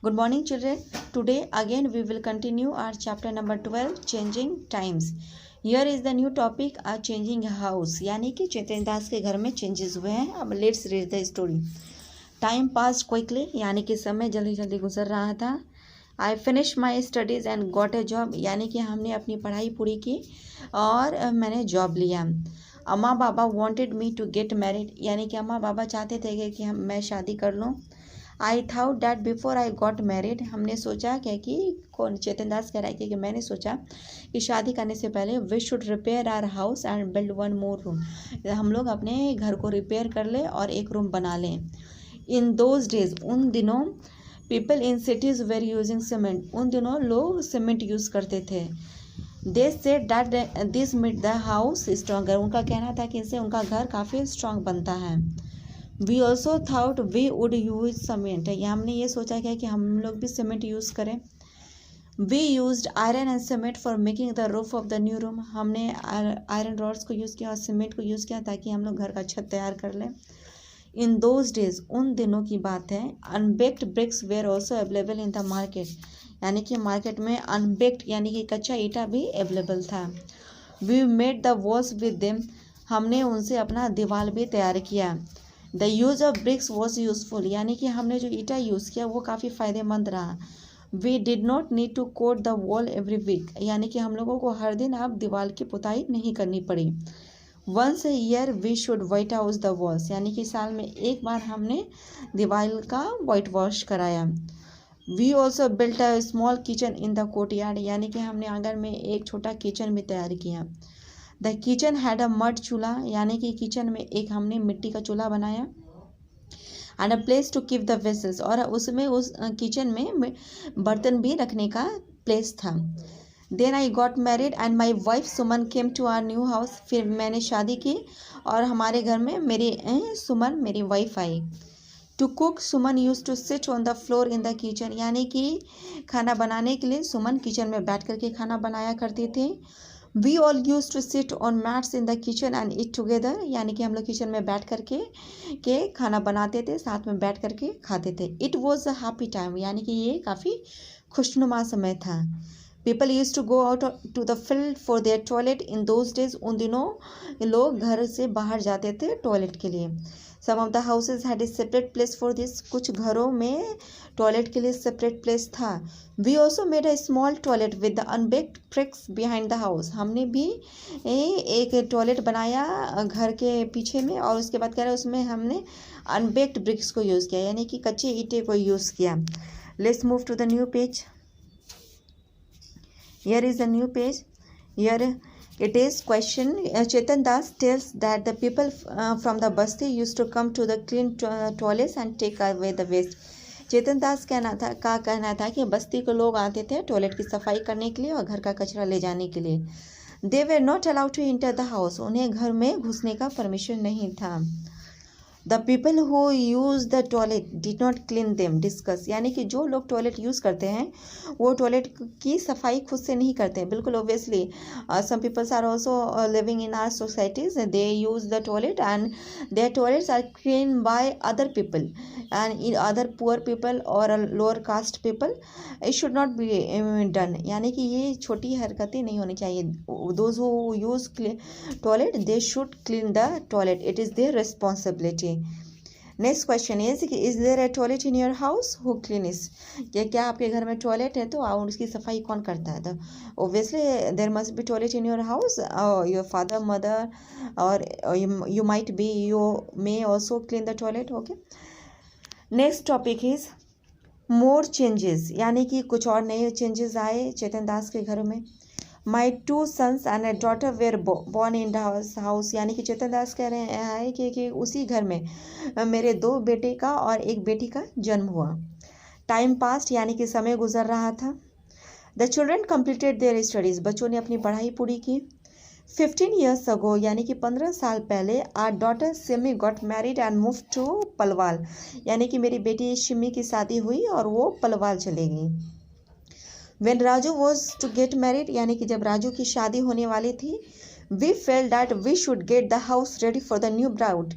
Good morning, children. Today again we will continue our chapter number 12, Changing Times. Here is the new topic, a changing house. यानी कि चेतन दास के घर में changes हुए हैं. अब let's read the story. Time pass quickly, यानी कि समय जल्दी जल्दी गुजर रहा था. I finish my studies and got a job, यानी कि हमने अपनी पढ़ाई पूरी की और मैंने जॉब लिया. अम्मा बाबा wanted me to get married, यानी कि अम्मा बाबा चाहते थे कि मैं शादी कर लूँ. I thought that before I got married, हमने सोचा क्या कि कौन चेतन दास कह रहा है कि मैंने सोचा कि शादी करने से पहले we should repair our house and build one more room, हम लोग अपने घर को रिपेयर कर लें और एक रूम बना लें. इन दोज डेज, उन दिनों, people in cities were using cement, उन दिनों लोग सीमेंट यूज़ करते थे. They said that this made the house stronger, उनका कहना था कि इससे उनका घर काफ़ी स्ट्रॉन्ग बनता है. We also thought we would use cement, या हमने ये सोचा क्या कि हम लोग भी सीमेंट यूज़ करें. We used iron and cement for making the roof of the new room, हमने आयरन रॉड्स को यूज़ किया और सीमेंट को यूज़ किया ताकि हम लोग घर का छत तैयार कर लें. इन दोज डेज, उन दिनों की बात है. Unbaked bricks were also available in the market, यानी कि मार्केट में अनबेक्ड यानी कि कच्चा ईटा भी अवेलेबल था. We made the walls with them, हमने उनसे अपना दीवार भी तैयार किया. The use of bricks was useful, यानी कि हमने जो ईटा यूज़ किया वो काफ़ी फ़ायदेमंद रहा. We did not need to coat the wall every week, यानी कि हम लोगों को हर दिन अब दीवार की पुताई नहीं करनी पड़ी. Once a year we should white house the walls, यानी कि साल में एक बार हमने दीवार का वाइट वॉश कराया. We also built a small kitchen in the courtyard, यानी कि हमने आंगन में एक छोटा किचन भी तैयार किया. The kitchen had a mud चूल्हा, यानी कि किचन में एक हमने मिट्टी का चूल्हा बनाया. And a place to keep the vessels, और उसमें उस किचन में बर्तन भी रखने का प्लेस था. Then I got married and my wife Suman came to our new house, फिर मैंने शादी की और हमारे घर में मेरी सुमन मेरी वाइफ आई. To cook, Suman use to sit on the floor in the kitchen, यानी कि खाना बनाने के लिए सुमन किचन में बैठ करके खाना बनाया करती थी. We all use to sit on mats in the kitchen and eat together, यानी कि हम लोग किचन में बैठ करके खाना बनाते थे, साथ में बैठ करके खाते थे. It was a happy time, यानी कि ये काफ़ी खुशनुमा समय था. People use to go out to the field for their toilet in those days, उन दिनों लोग घर से बाहर जाते थे टॉयलेट के लिए. Some of the houses had a separate place for this, कुछ घरों में टॉयलेट के लिए सेपरेट प्लेस था. We also made a small toilet with the unbaked bricks behind the house, हमने भी एक टॉयलेट बनाया घर के पीछे में, और उसके बाद कह रहे उसमें हमने अनबेक्ड ब्रिक्स को यूज़ किया, यानी कि कच्चे ईंटे को यूज़ किया. Let's move to the new page. Here is the new page. Here it is question. Chetan Das tells that the people from the Basti used to come to the clean toilets and take away the waste. चेतन दास कहना था कि बस्ती के लोग आते थे toilet की सफाई करने के लिए और घर का कचरा ले जाने के लिए. They were not allowed to enter the house, उन्हें घर में घुसने का परमिशन नहीं था. The people who use the toilet did not clean them. Discuss, यानी कि जो लोग टॉयलेट यूज़ करते हैं वो टॉयलेट की सफाई खुद से नहीं करते हैं. बिल्कुल obviously some peoples are also living in our societies, they use the toilet and their toilets are clean by other people and other poor people और lower caste people. It should not be done, यानी कि ये छोटी हरकतें नहीं होनी चाहिए. Those who use toilet they should clean the toilet, it is their responsibility. Next question is there a toilet in your house who cleans, क्या आपके घर में टॉयलेट है तो उसकी सफाई कौन करता है. तो obviously there must be toilet in your house, your father mother और you might be you may also clean the toilet. Okay, next topic is more changes, यानी कि कुछ और नए चेंजेस आए चेतन दास के घर में. My 2 sons and a daughter were born in the house, यानी कि चेतन दास कह रहे हैं कि उसी घर में मेरे 2 बेटे का और एक बेटी का जन्म हुआ. टाइम पास्ट, यानी कि समय गुजर रहा था. The children completed their studies, बच्चों ने अपनी पढ़ाई पूरी की. 15 years ago, यानी कि 15 साल पहले, our daughter Simi got married and move to Palwal, यानी कि मेरी बेटी शिमी की शादी हुई और वो पलवाल चले गई. When Raju was to get married, यानी कि जब राजू की शादी होने वाली थी, we felt that we should get the house ready for the new bride,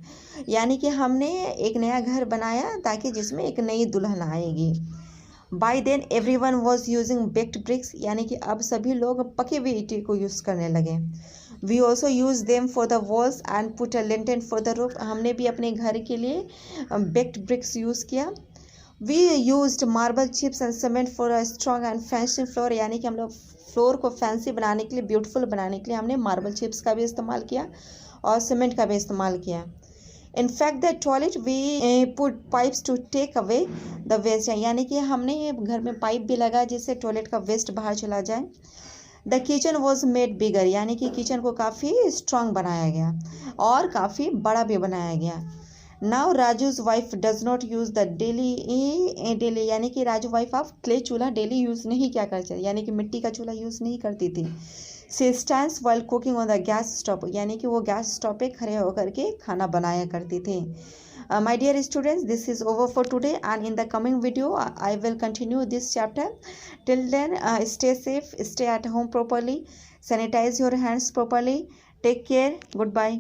यानी कि हमने एक नया घर बनाया ताकि जिसमें एक नई दुल्हन आएगी. By then everyone was using baked bricks, यानी कि अब सभी लोग पके हुए ईंटें को यूज़ करने लगे। We also use them for the walls and put a lintel for the roof, हमने भी अपने घर के लिए बेक्ड ब्रिक्स यूज़ किया। We used marble chips and cement for a strong and fancy floor, यानी कि हम लोग फ्लोर को फैंसी बनाने के लिए, ब्यूटीफुल बनाने के लिए हमने मार्बल चिप्स का भी इस्तेमाल किया और सीमेंट का भी इस्तेमाल किया। In fact the toilet we put pipes to take away the waste, यानी कि हमने घर में पाइप भी लगा जिससे टॉयलेट का वेस्ट बाहर चला जाए। द किचन वॉज मेड बिगर, यानी कि किचन को काफ़ी स्ट्रांग बनाया गया और काफ़ी बड़ा भी बनाया गया। Now Raju's wife does not use the daily, यानी कि राजू वाइफ ऑफ क्ले चूल्हा डेली यूज़ नहीं क्या करती, यानी कि मिट्टी का चूल्हा यूज़ नहीं करती थी। She stands while cooking on the gas stove, यानी कि वो गैस स्टोव पे खड़े होकर के खाना बनाया करती थी। My dear students, this is over for today, and in the coming video I will continue this chapter. Till then, stay safe, stay at home properly, sanitize your hands properly, take care, goodbye.